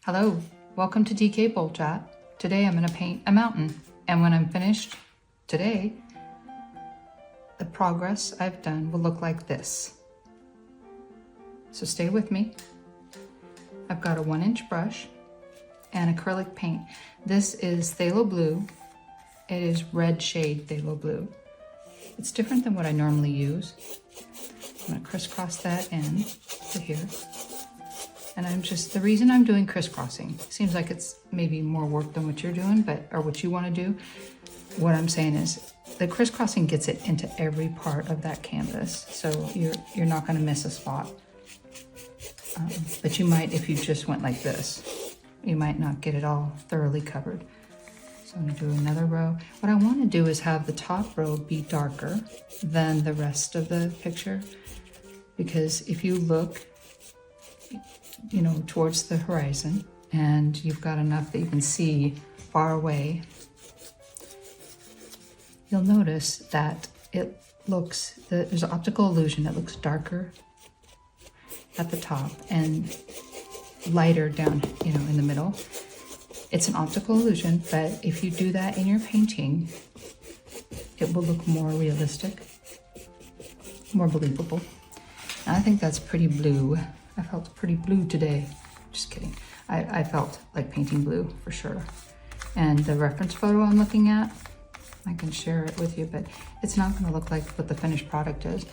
Hello, welcome to DK Bowl Chat. Today I'm going to paint a mountain, and when I'm finished today, the progress I've done will look like this. So stay with me. I've got a 1-inch brush and acrylic paint. This is phthalo blue. It is red shade phthalo blue. It's different than what I normally use. I'm going to crisscross that in to here. And the reason I'm doing crisscrossing, seems like it's maybe more work than what you're doing, or what you want to do. What I'm saying is the crisscrossing gets it into every part of that canvas. So you're not going to miss a spot. But you might, if you just went like this, you might not get it all thoroughly covered. So I'm going to do another row. What I want to do is have the top row be darker than the rest of the picture. Because if you look, towards the horizon, and you've got enough that you can see far away, you'll notice that there's an optical illusion. It looks darker at the top and lighter down, in the middle. It's an optical illusion, but if you do that in your painting, it will look more realistic, more believable. And I think that's pretty blue. I felt pretty blue today. Just kidding. I felt like painting blue for sure. And the reference photo I'm looking at, I can share it with you, but it's not going to look like what the finished product is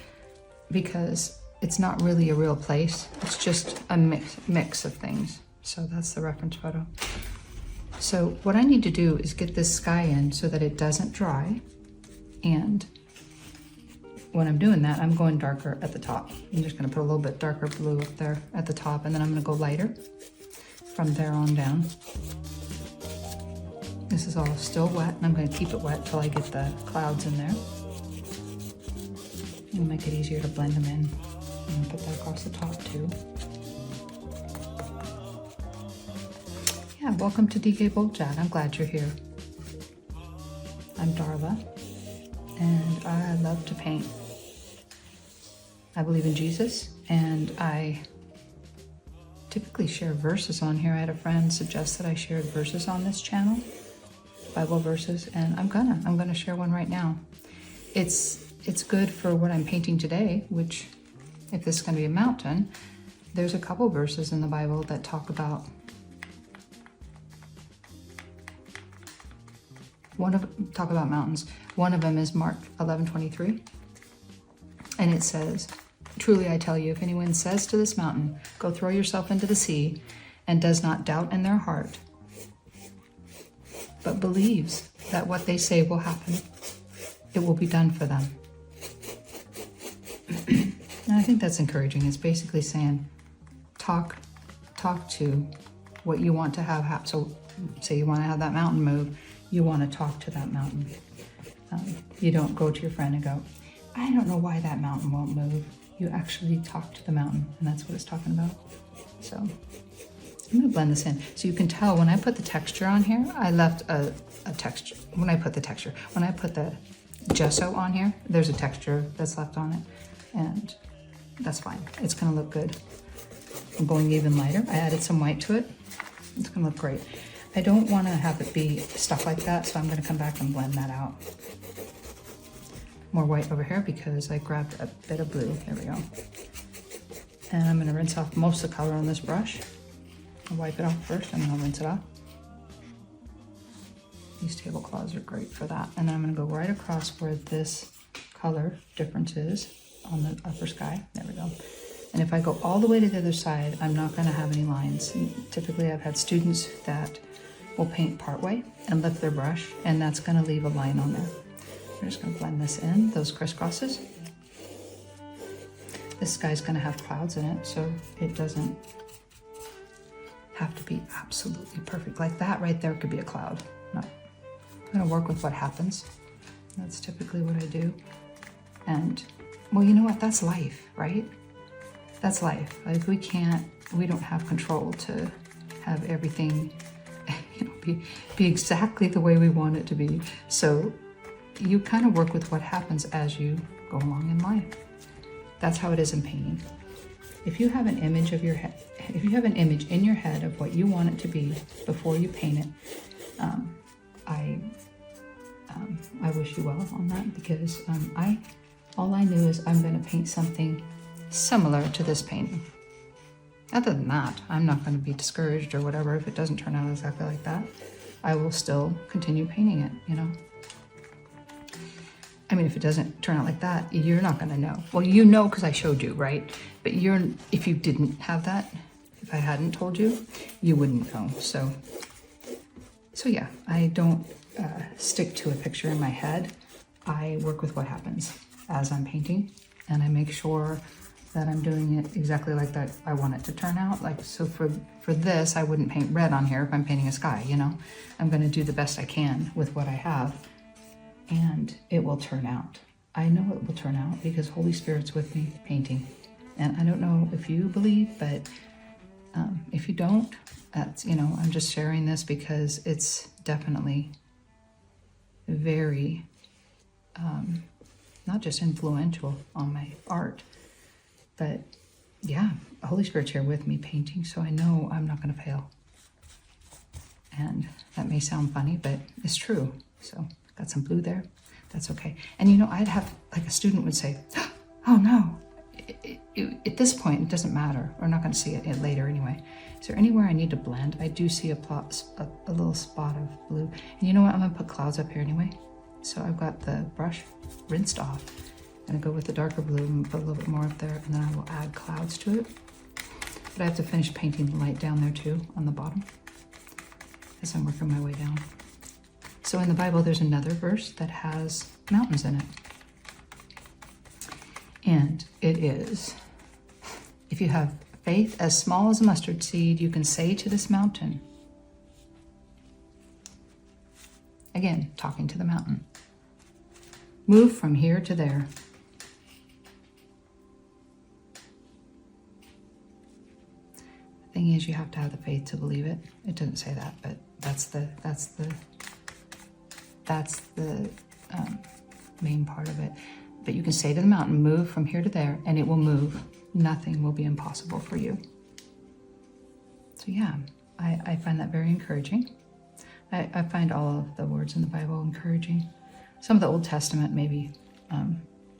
because it's not really a real place. It's just a mix of things. So that's the reference photo. So what I need to do is get this sky in so that it doesn't dry. And when I'm doing that, I'm going darker at the top. I'm just gonna put a little bit darker blue up there at the top, and then I'm gonna go lighter from there on down. This is all still wet, and I'm gonna keep it wet till I get the clouds in there. It'll make it easier to blend them in. I'm gonna put that across the top too. Yeah, welcome to DK Bowl Chat. I'm glad you're here. I'm Darla, and I love to paint. I believe in Jesus, and I typically share verses on here. I had a friend suggest that I shared verses on this channel, Bible verses, and I'm gonna share one right now. It's good for what I'm painting today, which, if this is gonna be a mountain, there's a couple verses in the Bible that talk about mountains. One of them is Mark 11:23, and it says, "Truly I tell you, if anyone says to this mountain, 'Go throw yourself into the sea,' and does not doubt in their heart, but believes that what they say will happen, it will be done for them." And I think that's encouraging. It's basically saying, talk to what you want to have happen. So say you want to have that mountain move, you want to talk to that mountain. You don't go to your friend and go, "I don't know why that mountain won't move." You actually talk to the mountain, and that's what it's talking about. So I'm gonna blend this in. So you can tell when I put the texture on here, I left a texture. When I put the gesso on here, there's a texture that's left on it, and that's fine. It's gonna look good. I'm going even lighter. I added some white to it. It's gonna look great. I don't wanna have it be stuff like that, so I'm gonna come back and blend that out. More white over here because I grabbed a bit of blue. There we go. And I'm gonna rinse off most of the color on this brush. I'll wipe it off first and then I'll rinse it off. These tablecloths are great for that. And then I'm gonna go right across where this color difference is on the upper sky. There we go. And if I go all the way to the other side, I'm not gonna have any lines. And typically I've had students that will paint partway and lift their brush, and that's gonna leave a line on there. We're just gonna blend this in, those crisscrosses. This sky's gonna have clouds in it, so it doesn't have to be absolutely perfect. Like that right there could be a cloud. No, I'm gonna work with what happens. That's typically what I do. And, well, you know what? That's life, right? That's life. Like we don't have control to have everything, be exactly the way we want it to be. So you kind of work with what happens as you go along in life. That's how it is in painting. If you have an image of your head, if you have an image in your head of what you want it to be before you paint it, I wish you well on that, because all I knew is I'm going to paint something similar to this painting. Other than that, I'm not going to be discouraged or whatever if it doesn't turn out exactly like that. I will still continue painting it, you know. I mean, if it doesn't turn out like that, you're not going to know. Well, you know because I showed you, right? But if you didn't have that, if I hadn't told you, you wouldn't know. So yeah, I don't stick to a picture in my head. I work with what happens as I'm painting, and I make sure that I'm doing it exactly like that I want it to turn out. Like, so for this, I wouldn't paint red on here if I'm painting a sky, you know? I'm going to do the best I can with what I have, and it will turn out. I know it will turn out because Holy Spirit's with me painting. And I don't know if you believe, but if you don't, that's, you know, I'm just sharing this because it's definitely very, not just influential on my art, but yeah, Holy Spirit's here with me painting, so I know I'm not going to fail. And that may sound funny, but it's true. So got some blue there. That's okay. And you know, I'd have, like, a student would say, oh no, at this point, it doesn't matter. We're not going to see it later anyway. Is there anywhere I need to blend? I do see a little spot of blue. And you know what? I'm going to put clouds up here anyway. So I've got the brush rinsed off. I'm going to go with the darker blue and put a little bit more up there, and then I will add clouds to it. But I have to finish painting the light down there too, on the bottom, as I'm working my way down. So in the Bible, there's another verse that has mountains in it. And it is, if you have faith as small as a mustard seed, you can say to this mountain, again, talking to the mountain, move from here to there. The thing is, you have to have the faith to believe it. It doesn't say that, but that's the main part of it. But you can say to the mountain, move from here to there, and it will move. Nothing will be impossible for you. So yeah, I find that very encouraging. I find all of the words in the Bible encouraging. Some of the Old Testament maybe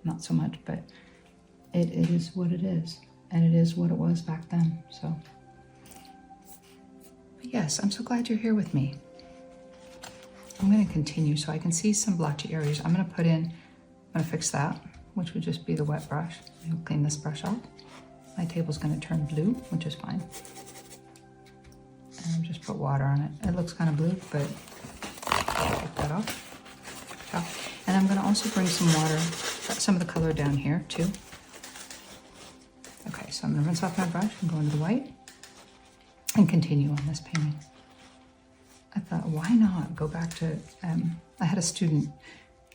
not so much, but it is what it is, and it is what it was back then. So but yes, I'm so glad you're here with me. I'm going to continue so I can see some blotchy areas. I'm going to fix that, which would just be the wet brush. I'll clean this brush off. My table's going to turn blue, which is fine. And just put water on it. It looks kind of blue, but I'll take that off. And I'm going to also bring some water, some of the color down here too. Okay, so I'm going to rinse off my brush and go into the white and continue on this painting. I thought, why not go back to, I had a student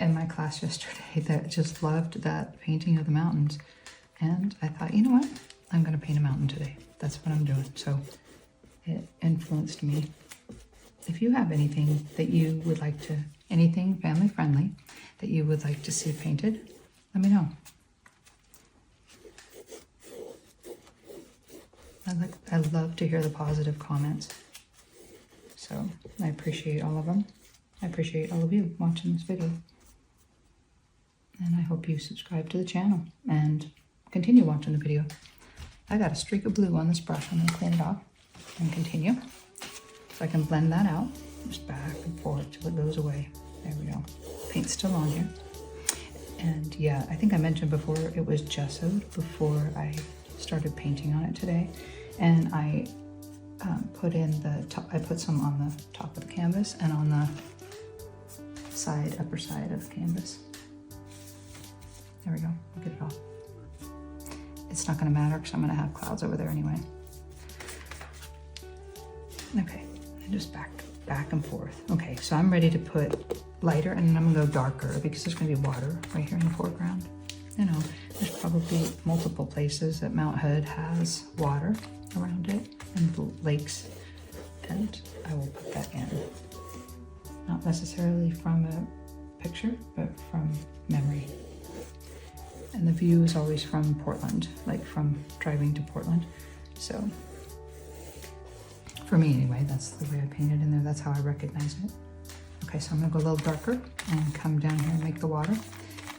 in my class yesterday that just loved that painting of the mountains. And I thought, you know what? I'm going to paint a mountain today. That's what I'm doing. So it influenced me. If you have anything that you would like to, anything family friendly that you would like to see painted, let me know. I love to hear the positive comments. So I appreciate all of them. I appreciate all of you watching this video. And I hope you subscribe to the channel and continue watching the video. I got a streak of blue on this brush. I'm going to clean it off and continue. So I can blend that out. Just back and forth till it goes away. There we go. Paint's still on here. And yeah, I think I mentioned before it was gessoed before I started painting on it today. And I put in the top, I put some on the top of the canvas and on the side, upper side of the canvas. There we go, I'll get it off. It's not gonna matter because I'm gonna have clouds over there anyway. Okay, and just back and forth. Okay, so I'm ready to put lighter and then I'm gonna go darker because there's gonna be water right here in the foreground. You know, there's probably multiple places that Mount Hood has water around it and lakes, and I will put that in. Not necessarily from a picture, but from memory. And the view is always from Portland, like from driving to Portland. So for me anyway, that's the way I painted in there. That's how I recognize it. Okay, so I'm gonna go a little darker and come down here and make the water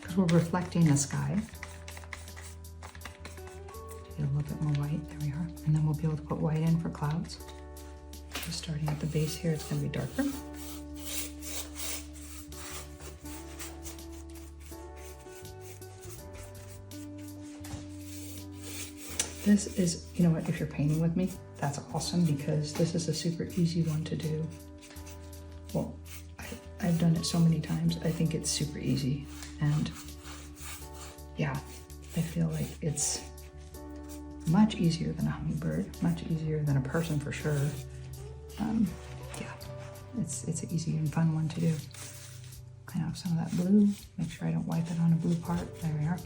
because we're reflecting the sky. Get a little bit more white, there we are. And then we'll be able to put white in for clouds. So starting at the base here, it's gonna be darker. This is, you know what, if you're painting with me, that's awesome because this is a super easy one to do. Well, I've done it so many times. I think it's super easy. And yeah, I feel like it's much easier than a hummingbird, much easier than a person for sure. Yeah, it's an easy and fun one to do. Clean off some of that blue. Make sure I don't wipe it on a blue part. There we are.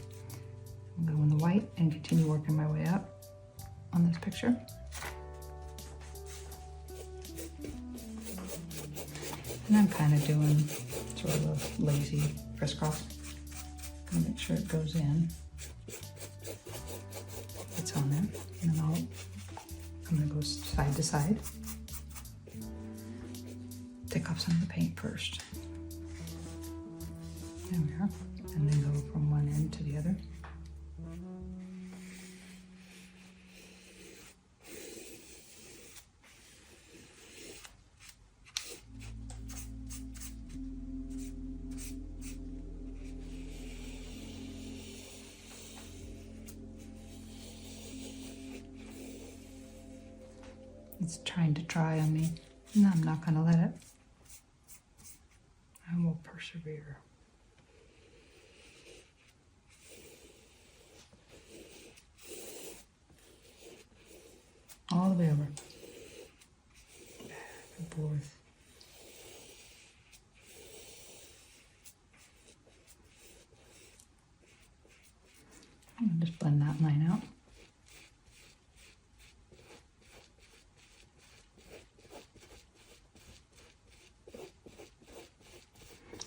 I'm going to go in the white and continue working my way up on this picture. And I'm kind of doing sort of a lazy crisscross. Gonna make sure it goes in. It's on there. And then I'm gonna go side to side. Take off some of the paint first. There we are. And then go from one end to the other. It's trying to dry on me. No, I'm not going to let it. I will persevere. All the way over. Back and forth. I'm going to just blend that line out.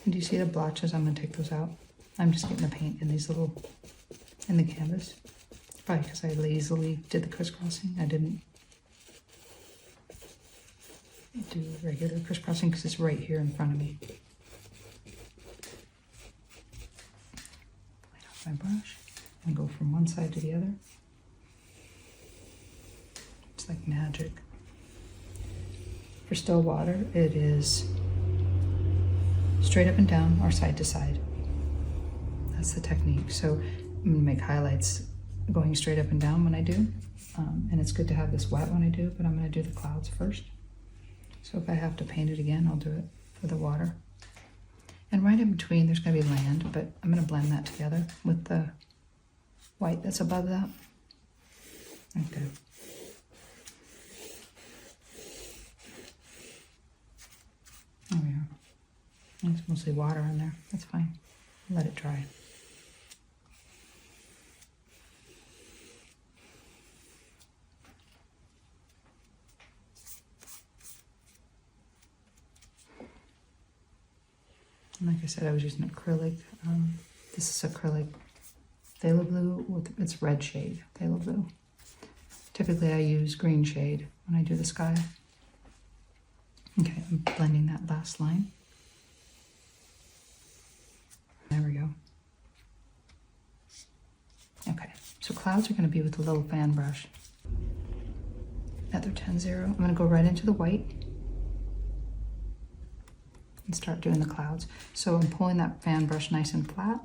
And do you see the blotches? I'm going to take those out. I'm just getting the paint in these little, in the canvas. Probably because I lazily did the crisscrossing. I didn't do regular crisscrossing because it's right here in front of me. Light off my brush and go from one side to the other. It's like magic. For still water, it is straight up and down or side to side. That's the technique. So I'm gonna make highlights going straight up and down when I do. And it's good to have this wet when I do, but I'm gonna do the clouds first. So if I have to paint it again, I'll do it for the water. And right in between, there's gonna be land, but I'm gonna blend that together with the white that's above that. Okay. There we are. It's mostly water in there. That's fine. Let it dry. And like I said, I was using acrylic. This is acrylic phthalo blue with its red shade, phthalo blue. Typically I use green shade when I do the sky. Okay, I'm blending that last line. There we go. Okay, so clouds are going to be with a little fan brush. Another 10-0. I'm going to go right into the white and start doing the clouds. So I'm pulling that fan brush nice and flat.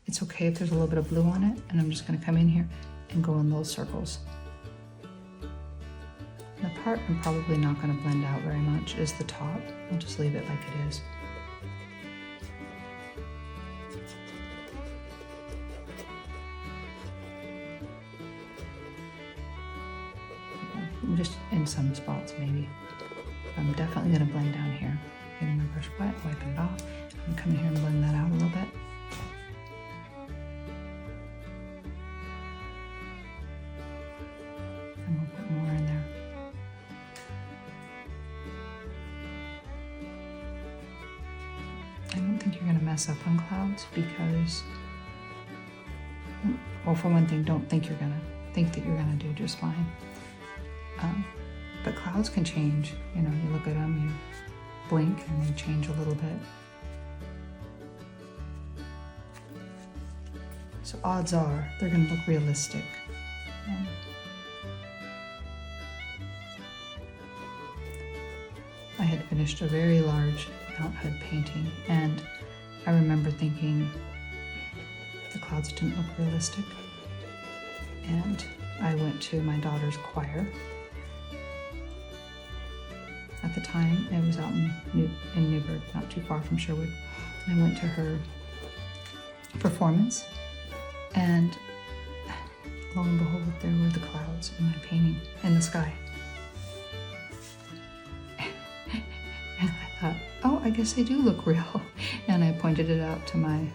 It's okay if there's a little bit of blue on it, and I'm just going to come in here and go in little circles. The part I'm probably not going to blend out very much is the top. I'll just leave it like it is. Just in some spots maybe. I'm definitely going to blend down here. Getting my brush wet, wiping it off. I'm coming here and blend that out a little bit. And we'll put more in there. I don't think you're going to mess up on clouds because well, for one thing, don't think that you're gonna do just fine. But clouds can change. You know, you look at them, you blink, and they change a little bit. So odds are they're gonna look realistic. I had finished a very large Mount Hood painting, and I remember thinking the clouds didn't look realistic. And I went to my daughter's choir. At the time, it was out in Newburgh, not too far from Sherwood. I went to her performance, and lo and behold, there were the clouds in my painting in the sky. And I thought, oh, I guess they do look real. And I pointed it out to my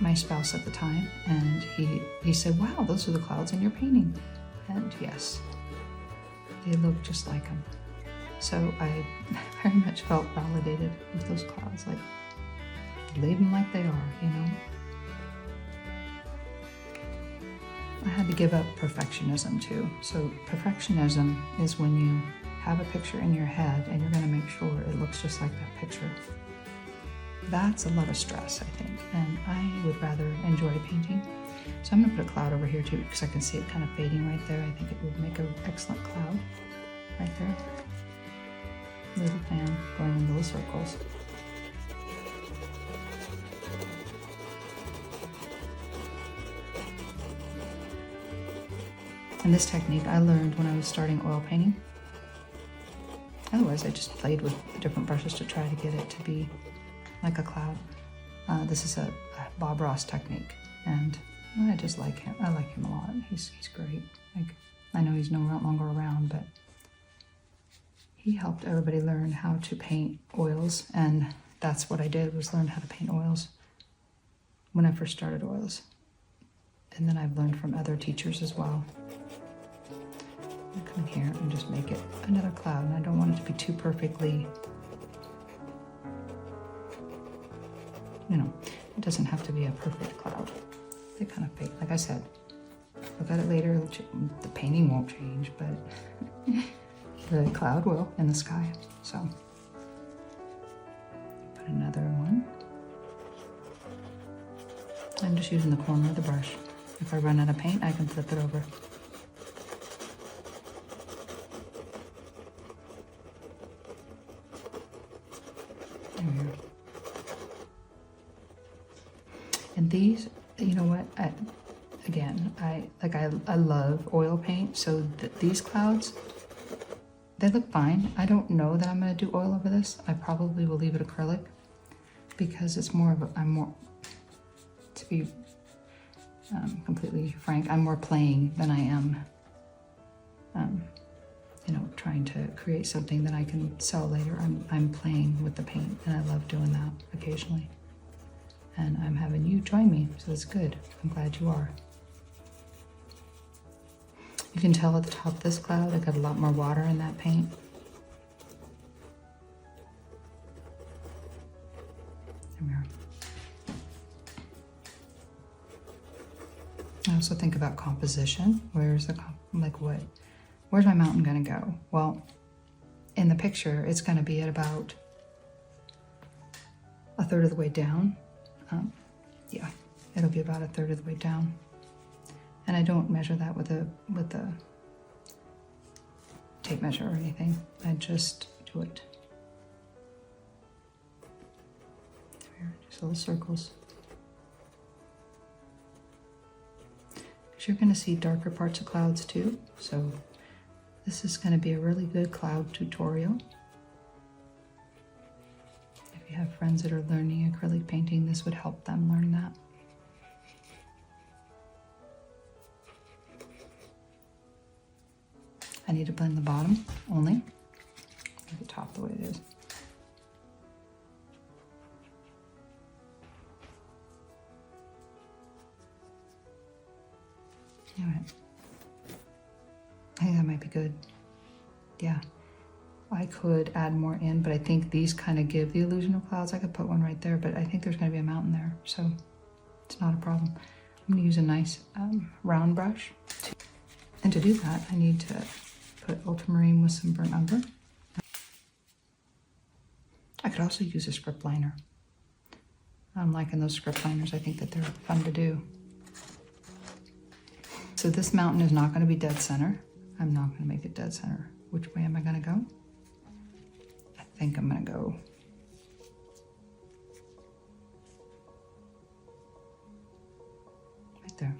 my spouse at the time, and he said, wow, those are the clouds in your painting. And yes, they look just like them. So I very much felt validated with those clouds, like, leave them like they are, you know. I had to give up perfectionism too. So perfectionism is when you have a picture in your head and you're gonna make sure it looks just like that picture. That's a lot of stress, I think, and I would rather enjoy painting. So I'm gonna put a cloud over here too, because I can see it kind of fading right there. I think it would make an excellent cloud right there. Little fan going in little circles. And this technique I learned when I was starting oil painting. Otherwise, I just played with different brushes to try to get it to be like a cloud. This is a Bob Ross technique, and I just like him. I like him a lot. He's great. Like, I know he's no longer around, but he helped everybody learn how to paint oils, and that's what I did, was learn how to paint oils when I first started oils. And then I've learned from other teachers as well. I'll come here and just make it another cloud, and I don't want it to be too perfectly, you know, it doesn't have to be a perfect cloud. They kind of fade. Like I said, look at it later, the painting won't change, but the cloud will in the sky. So put another one. I'm just using the corner of the brush. If I run out of paint, I can flip it over. There we go. And these, you know what? I love oil paint, so these clouds, they look fine. I don't know that I'm going to do oil over this. I probably will leave it acrylic, because it's more of a, to be completely frank, I'm more playing than I am, you know, trying to create something that I can sell later. I'm playing with the paint, and I love doing that occasionally. And I'm having you join me, so it's good. I'm glad you are. You can tell at the top of this cloud, I got a lot more water in that paint. There we are. I also think about composition. Where's my mountain gonna go? Well, in the picture, it's gonna be at about a third of the way down. Yeah, it'll be about a third of the way down. And I don't measure that with a tape measure or anything. I just do it. There, just little circles. Because you're gonna see darker parts of clouds too. So this is gonna be a really good cloud tutorial. If you have friends that are learning acrylic painting, this would help them learn that. I need to blend the bottom only. Leave the top the way it is. All right. I think that might be good. Yeah. I could add more in, but I think these kind of give the illusion of clouds. I could put one right there, but I think there's going to be a mountain there, so it's not a problem. I'm going to use a nice round brush. And to do that, I need to put ultramarine with some burnt umber. I could also use a script liner. I'm liking those script liners. I think that they're fun to do. So this mountain is not going to be dead center. I'm not going to make it dead center. Which way am I going to go? I think I'm going to go right there.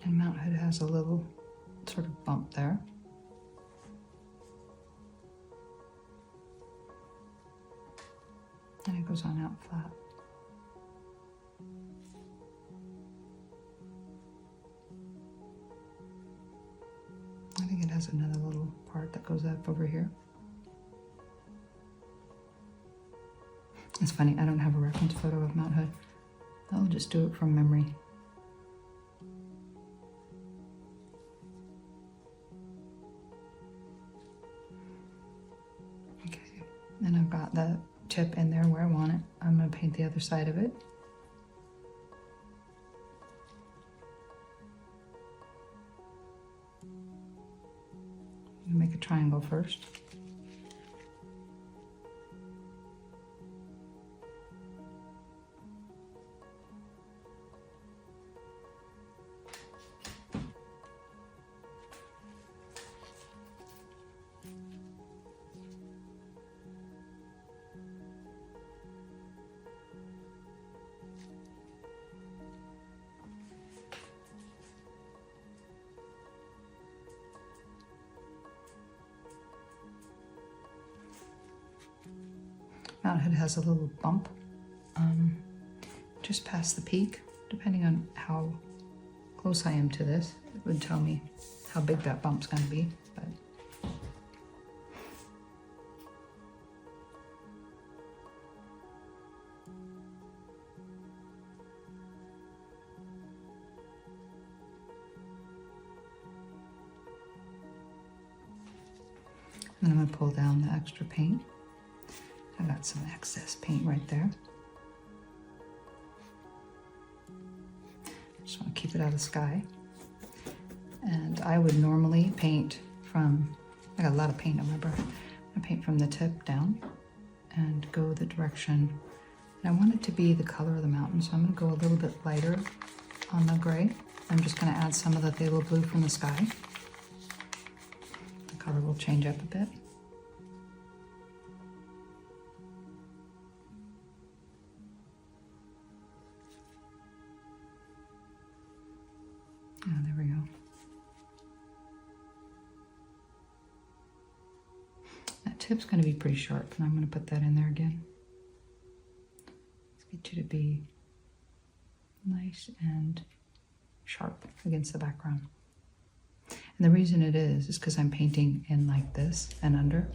And Mount Hood has a little sort of bump there. And it goes on out flat. I think it has another little part that goes up over here. It's funny, I don't have a reference photo of Mount Hood. I'll just do it from memory. Okay, and I've got the tip in there where I want it. I'm going to paint the other side of it. I'm going to make a triangle first. Mount Hood has a little bump just past the peak. Depending on how close I am to this, it would tell me how big that bump's going to be. But then I'm going to pull down the extra paint. I got some excess paint right there. Just want to keep it out of the sky. And I would normally paint from, I got a lot of paint on my brush. I paint from the tip down and go the direction. And I want it to be the color of the mountain, so I'm going to go a little bit lighter on the gray. I'm just going to add some of the phthalo blue from the sky. The color will change up a bit. Oh, there we go. That tip's going to be pretty sharp, and I'm going to put that in there again. Let's get you to be nice and sharp against the background. And the reason it is because I'm painting in like this and under.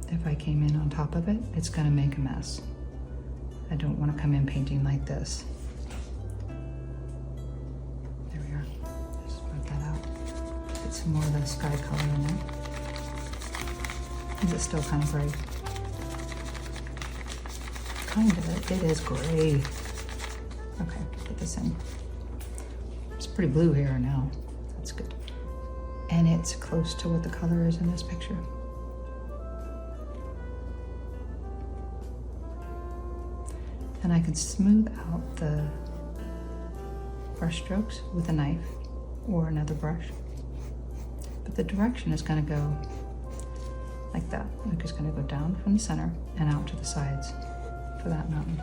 If I came in on top of it, it's going to make a mess. I don't want to come in painting like this. Some more of the sky color in there. Is it still kind of gray? Kind of, it is gray. Okay, put this in. It's pretty blue here now. That's good. And it's close to what the color is in this picture. And I can smooth out the brush strokes with a knife or another brush. But the direction is going to go like that. Like it's going to go down from the center and out to the sides for that mountain.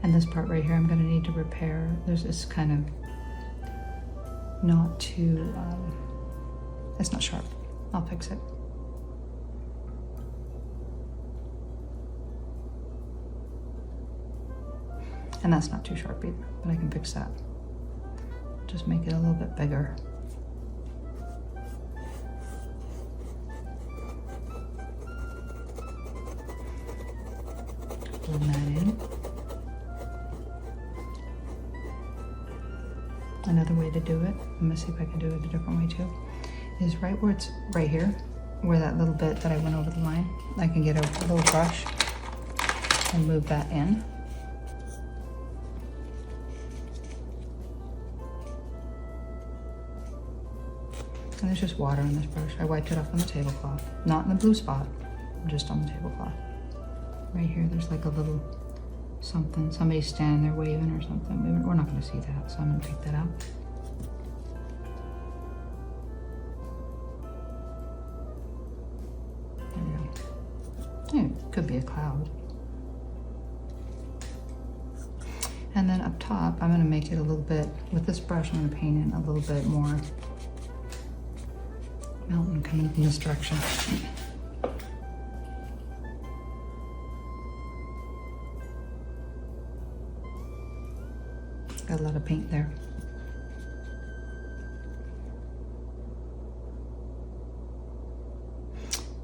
And this part right here, I'm going to need to repair. There's this kind of not too, it's not sharp. I'll fix it. And that's not too sharp either, but I can fix that. Just make it a little bit bigger. Blend that in. Another way to do it, I'm gonna see if I can do it a different way too, is right where it's right here, where that little bit that I went over the line, I can get a little brush and move that in. And there's just water on this brush. I wiped it off on the tablecloth, not in the blue spot, just on the tablecloth. Right here, there's like a little something, somebody's standing there waving or something. We're not gonna see that, so I'm gonna take that out. There we go. It could be a cloud. And then up top, I'm gonna make it a little bit, with this brush, I'm gonna paint in a little bit more mountain coming from this direction. Got a lot of paint there.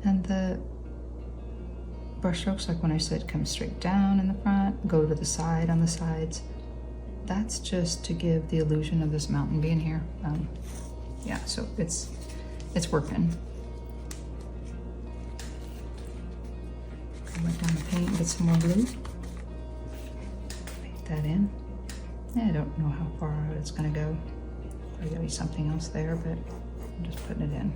And the brush strokes, like when I said come straight down in the front, go to the side on the sides, that's just to give the illusion of this mountain being here. Yeah, so it's working. Go right down the paint and get some more blue. Paint that in. I don't know how far out it's gonna go. There's gonna be something else there, but I'm just putting it in.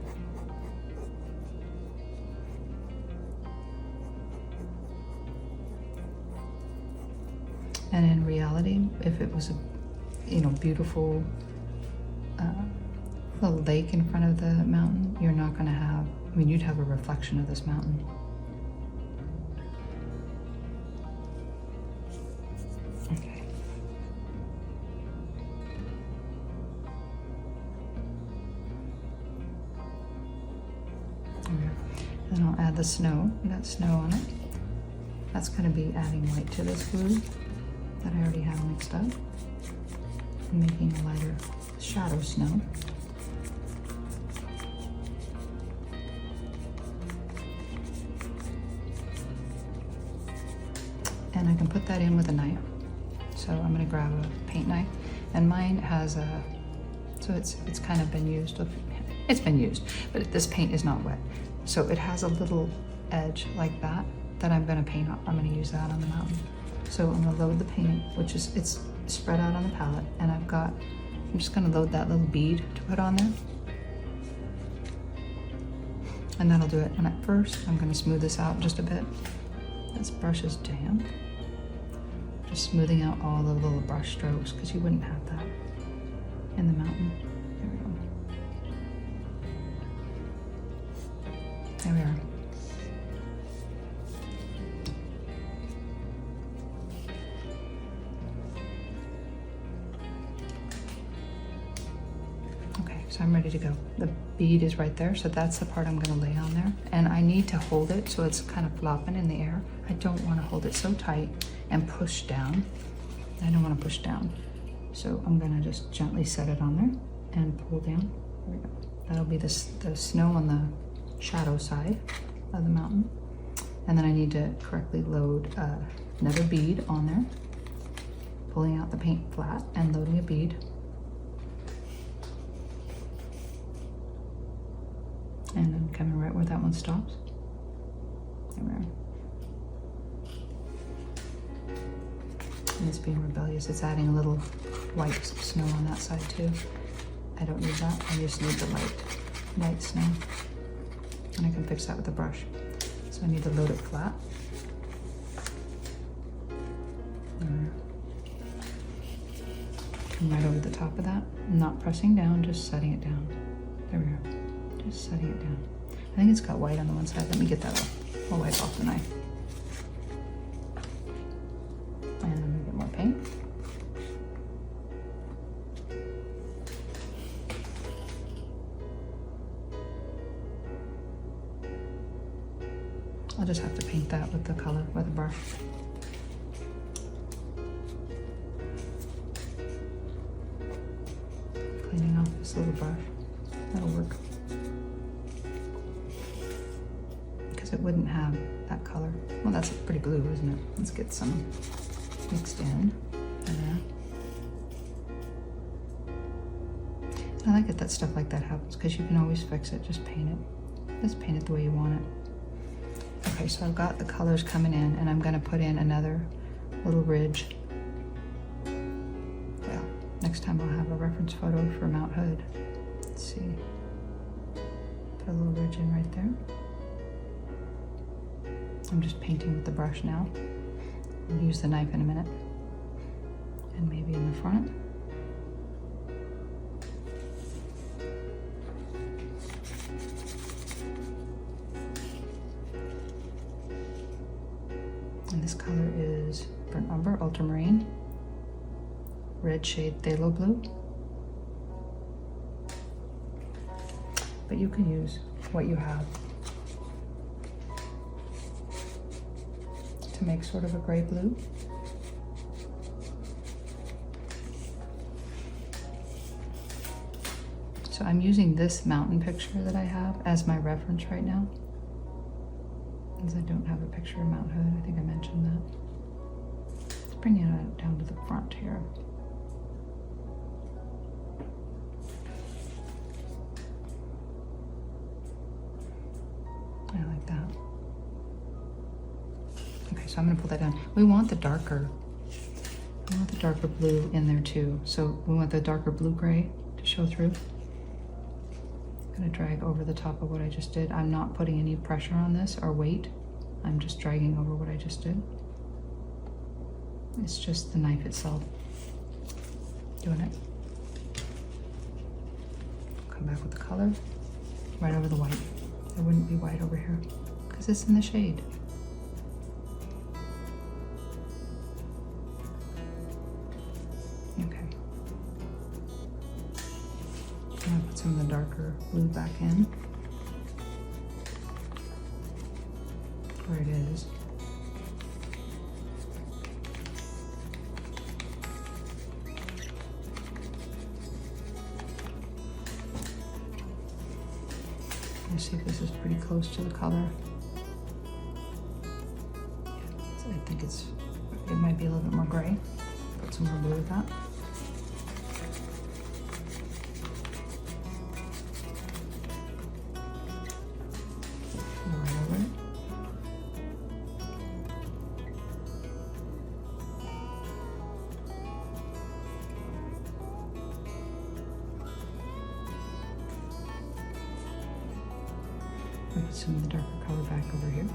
And in reality, if it was a, beautiful little lake in front of the mountain, you're not gonna have, you'd have a reflection of this mountain. Okay. Then I'll add the snow. We got snow on it. That's gonna be adding white to this blue that I already have mixed up, and making a lighter shadow snow. And I can put that in with a knife. So I'm gonna grab a paint knife, and mine has a, so it's kind of been used. It's been used, but this paint is not wet. So it has a little edge like that I'm gonna paint on. I'm gonna use that on the mountain. So I'm gonna load the paint, which is, it's spread out on the palette, and I'm just gonna load that little bead to put on there. And that'll do it. And at first, I'm gonna smooth this out just a bit. This brush is damp. Just smoothing out all the little brush strokes, because you wouldn't have that in the mountain. There we go. There we are. Okay, so I'm ready to go. The bead is right there, so that's the part I'm gonna lay on there. And I need to hold it so it's kind of flopping in the air. I don't wanna hold it so tight and push down. I don't wanna push down. So I'm gonna just gently set it on there and pull down. There we go. That'll be the snow on the shadow side of the mountain. And then I need to correctly load another bead on there, pulling out the paint flat and loading a bead. And then coming right where that one stops. There we are. And it's being rebellious. It's adding a little white snow on that side too. I don't need that. I just need the light snow. And I can fix that with a brush. So I need to load it flat. Come right over the top of that. I'm not pressing down, just setting it down. There we go. Just setting it down. I think it's got white on the one side. Let me get that off. I'll wipe off the knife. And I'm gonna get more paint. I'll just have to paint that with the color, with the brush. Cleaning off this little brush. That'll work. Because it wouldn't have that color. Well, that's pretty blue, isn't it? Let's get some mixed in. I like it that stuff like that happens because you can always fix it. Just paint it. Just paint it the way you want it. Okay, so I've got the colors coming in, and I'm going to put in another little ridge. Well, next time I'll have a reference photo for Mount Hood. Let's see. Put a little ridge in right there. I'm just painting with the brush now. I'll use the knife in a minute. And maybe in the front. And this color is Burnt Umber, Ultramarine, red shade Phthalo Blue. But you can use what you have to make sort of a gray blue. So I'm using this mountain picture that I have as my reference right now, because I don't have a picture of Mount Hood. I think I mentioned that. Let's bring it down to the front here. I like that. Okay, so I'm going to pull that down. We want the darker blue in there too. So we want the darker blue-gray to show through. I'm going to drag over the top of what I just did. I'm not putting any pressure on this or weight. I'm just dragging over what I just did. It's just the knife itself doing it. Come back with the color right over the white. There wouldn't be white over here because it's in the shade. Okay. I'm gonna put some of the darker blue back in where it is. Let's see if this is pretty close to the color. So I think it might be a little bit more gray. Put some more blue with that. Go right over it. Put some of the darker color back over here.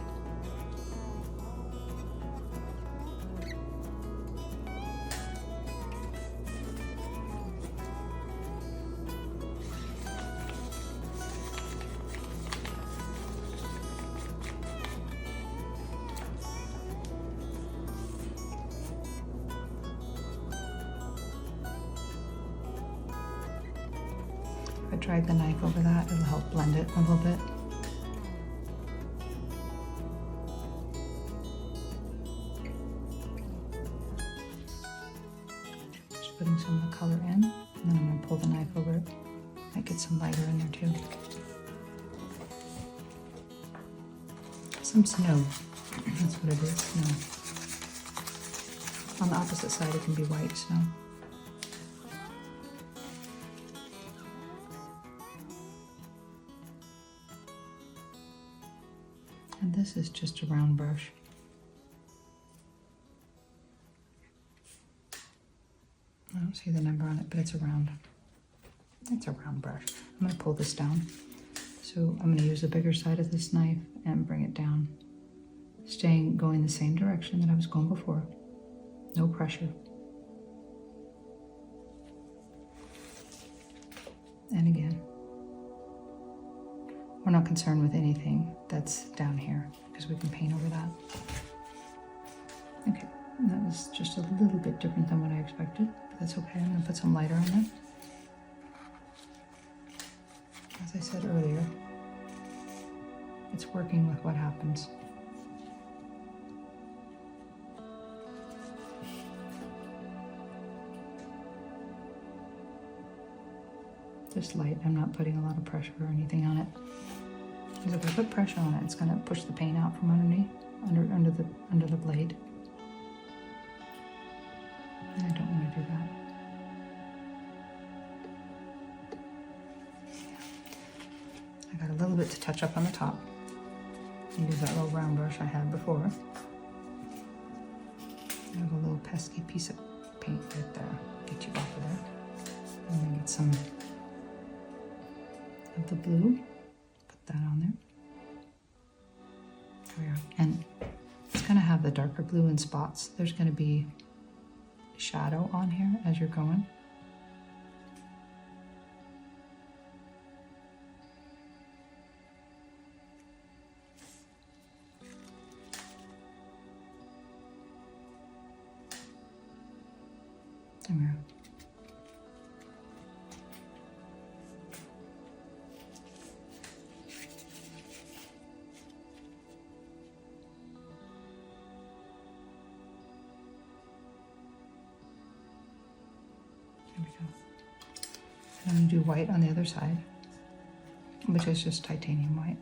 If I drag the knife over that, it'll help blend it a little bit. Putting some of the color in, and then I'm going to pull the knife over it. Might get some lighter in there too. Some snow. That's what it is, snow. On the opposite side, it can be white snow. And this is just a round brush. I don't see the number on it, but it's a round brush. I'm going to pull this down. So I'm going to use the bigger side of this knife and bring it down. Going the same direction that I was going before. No pressure. And again. We're not concerned with anything that's down here because we can paint over that. Okay, that was just a little bit different than what I expected. That's okay, I'm gonna put some lighter on there. As I said earlier, it's working with what happens. Just light. I'm not putting a lot of pressure or anything on it. Because if I put pressure on it, it's going to push the paint out from underneath, under the blade. And I don't want to do that. I got a little bit to touch up on the top. Use that little round brush I had before. I have a little pesky piece of paint right there. Get you off of there. And then get some of the blue. Put that on there. There we are. And it's going to have the darker blue in spots. There's going to be shadow on here as you're going. There we are. There we go. And I'm going to do white on the other side, which is just titanium white.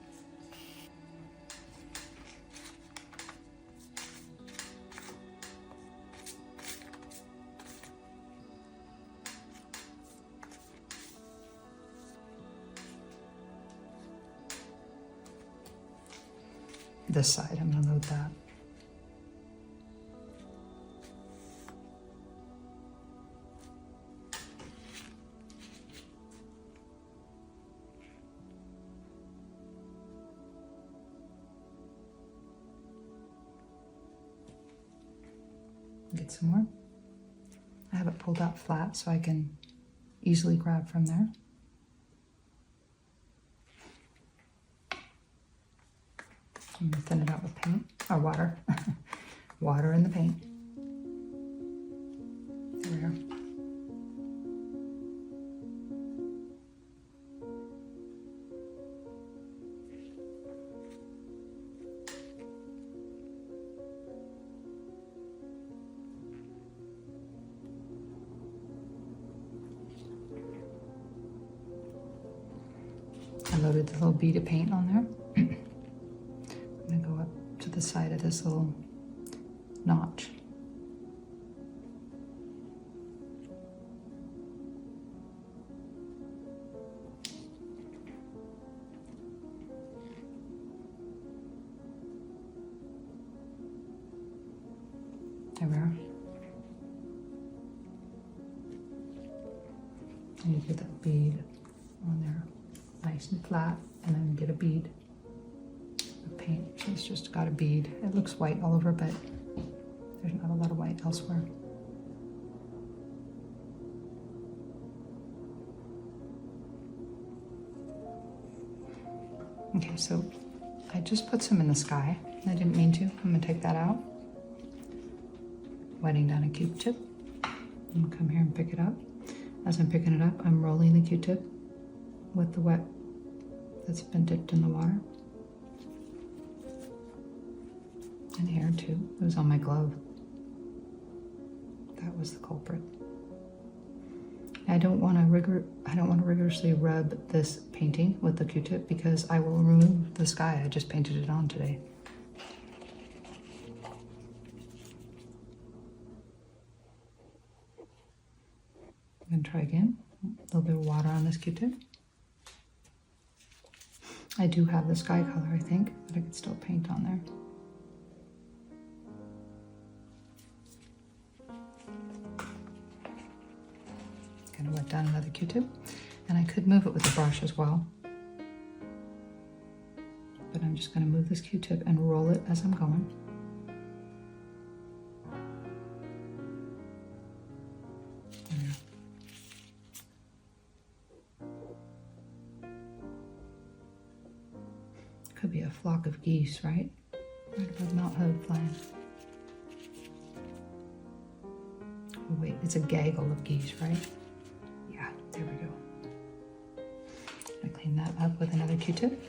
This side, I'm going to load that. Get some more. I have it pulled out flat so I can easily grab from there. I'm going to thin it out with paint, or water. Water in the paint. There we are. I loaded the little bead of paint on there. I'm going to go up to the side of this little notch. There we are. And you get that bead on there, nice and flat, and then get a bead of paint. So it's just got a bead. It looks white all over, but there's not a lot of white elsewhere. Okay, so I just put some in the sky. I didn't mean to. I'm gonna take that out. Wetting down a Q-tip. And come here and pick it up. As I'm picking it up, I'm rolling the Q-tip with the wet that's been dipped in the water. And here too. It was on my glove. That was the culprit. I don't want to rigorously rub this painting with the Q-tip because I will remove the sky I just painted it on today. I'm going to try again. A little bit of water on this Q-tip. I do have the sky color, I think, but I could still paint on there. Kind of wet down another Q-tip. And I could move it with the brush as well. But I'm just going to move this Q-tip and roll it as I'm going. Could be a flock of geese, right? Right above Mount Hood flying. Oh wait, it's a gaggle of geese, right? Yeah, there we go. I clean that up with another Q-tip.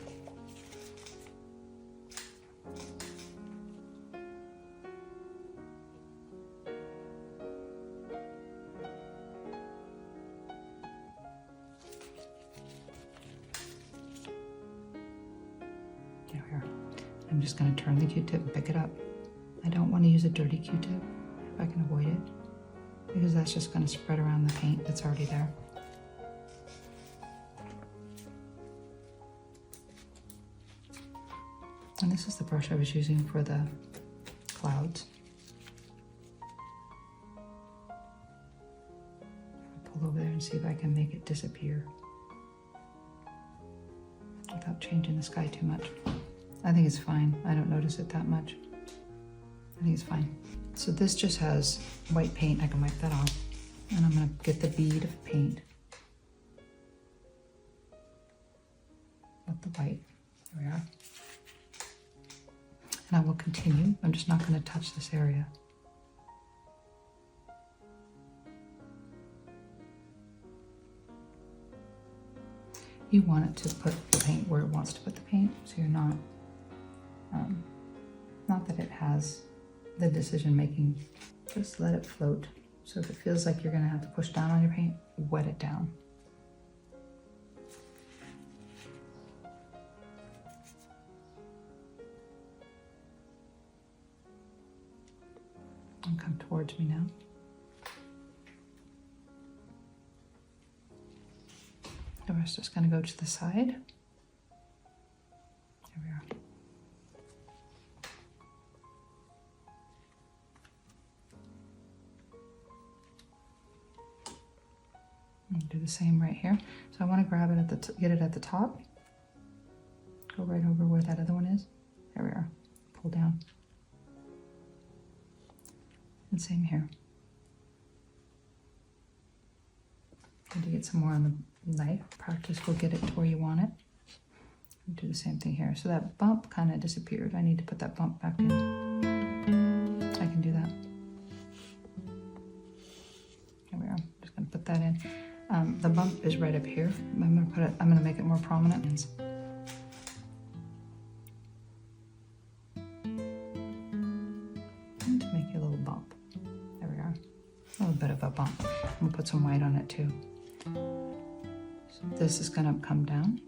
I'm just going to turn the Q-tip and pick it up. I don't want to use a dirty Q-tip if I can avoid it, because that's just going to spread around the paint that's already there. And this is the brush I was using for the clouds. I'll pull over there and see if I can make it disappear without changing the sky too much. I think it's fine. I don't notice it that much. I think it's fine. So this just has white paint. I can wipe that off. And I'm gonna get the bead of paint with the white. There we are. And I will continue. I'm just not gonna touch this area. You want it to put the paint where it wants to put the paint, so you're not, not that it has the decision making, just let it float. So if it feels like you're gonna have to push down on your paint, wet it down. And come towards me now. The rest is going to go to the side. There we are. And do the same right here. So I want to grab it at the get it at the top. Go right over where that other one is. There we are. Pull down. And same here. Need to get some more on the knife. Practice will get it to where you want it. Do the same thing here. So that bump kind of disappeared. I need to put that bump back in. I can do that. There we are. I'm just going to put that in. The bump is right up here. I'm going to put it. I'm going to make it more prominent. And to make a little bump. There we are. A little bit of a bump. I'm going to put some white on it too. So this is going to come down.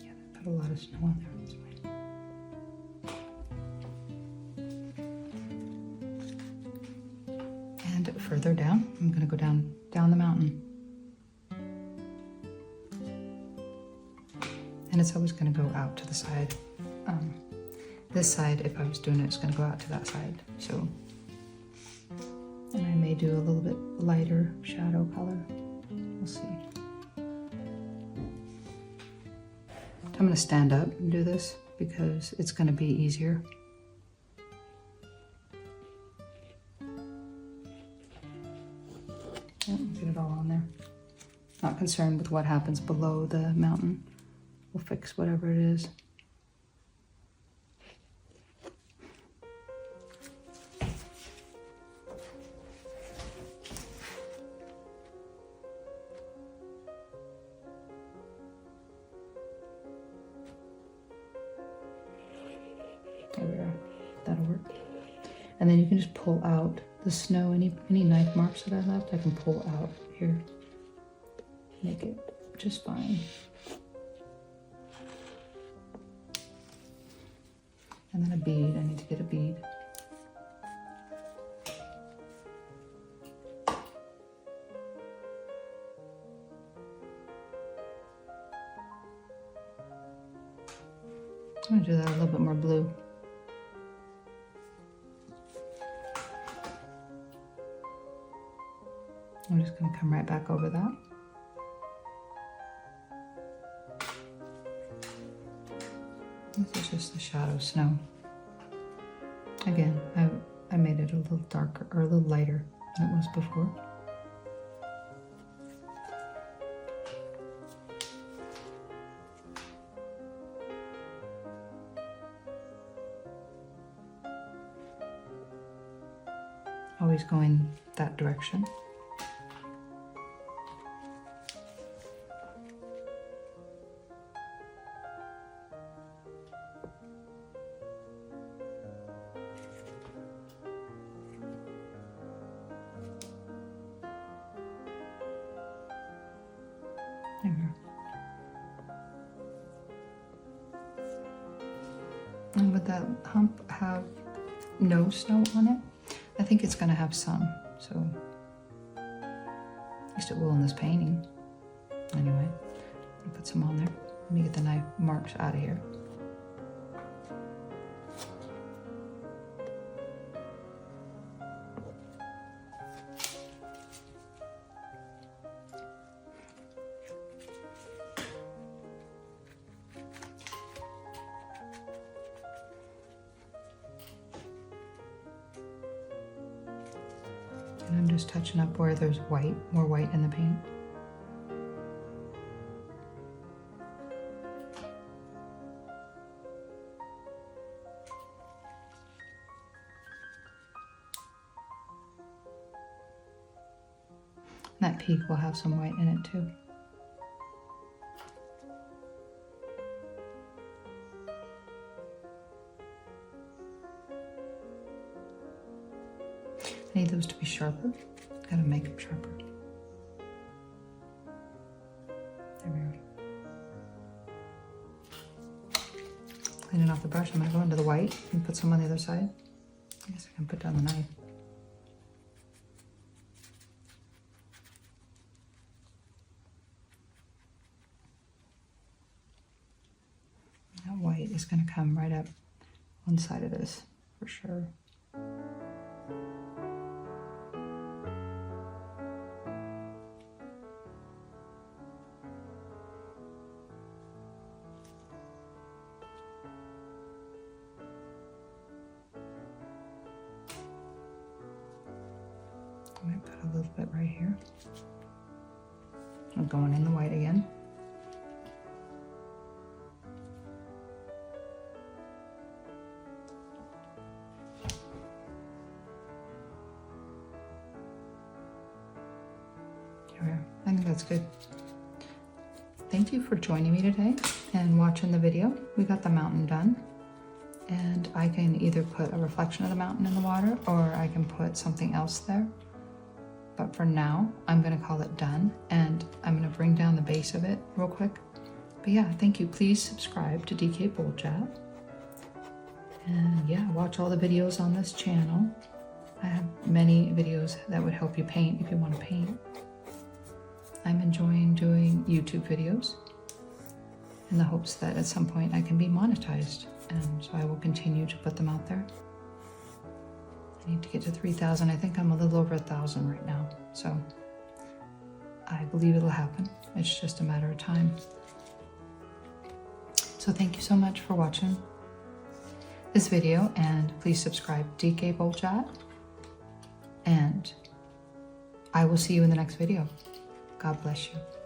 Yeah, they put a lot of snow on there. That's fine. And further down, I'm going to go down the mountain. And it's always going to go out to the side. This side, if I was doing it, it's going to go out to that side. So, and I may do a little bit lighter shadow color. We'll see. I'm going to stand up and do this because it's going to be easier. Get it all on there. Not concerned with what happens below the mountain. We'll fix whatever it is. There we are. That'll work. And then you can just pull out the snow, any knife marks that I left, I can pull out here. Make it just fine. And then a bead, I need to get a bead. I'm gonna do that a little bit more blue. I'm just going to come right back over that. This is just the shadow snow. Again, I made it a little darker or a little lighter than it was before. Always going that direction. There we go. And would that hump have no snow on it? I think it's gonna have some, so at least it will in this painting. Anyway, I'll put some on there. Let me get the knife marks out of here. And I'm just touching up where there's white, more white in the paint. That peak will have some white in it too. I need those to be sharper. Gotta make them sharper. There we go. Cleaning off the brush, I'm gonna go into the white and put some on the other side. I guess I can put down the knife. That white is gonna come right up one side of this for sure. I might put a little bit right here. I'm going in the white again. Here we are. I think that's good. Thank you for joining me today and watching the video. We got the mountain done. And I can either put a reflection of the mountain in the water or I can put something else there. But for now, I'm gonna call it done and I'm gonna bring down the base of it real quick. But yeah, thank you. Please subscribe to DK Bold Chat. And yeah, watch all the videos on this channel. I have many videos that would help you paint if you want to paint. I'm enjoying doing YouTube videos in the hopes that at some point I can be monetized. And so I will continue to put them out there. I need to get to 3,000. I think I'm a little over 1,000 right now. So I believe it'll happen. It's just a matter of time. So thank you so much for watching this video and please subscribe to DK Bold Chat. And I will see you in the next video. God bless you.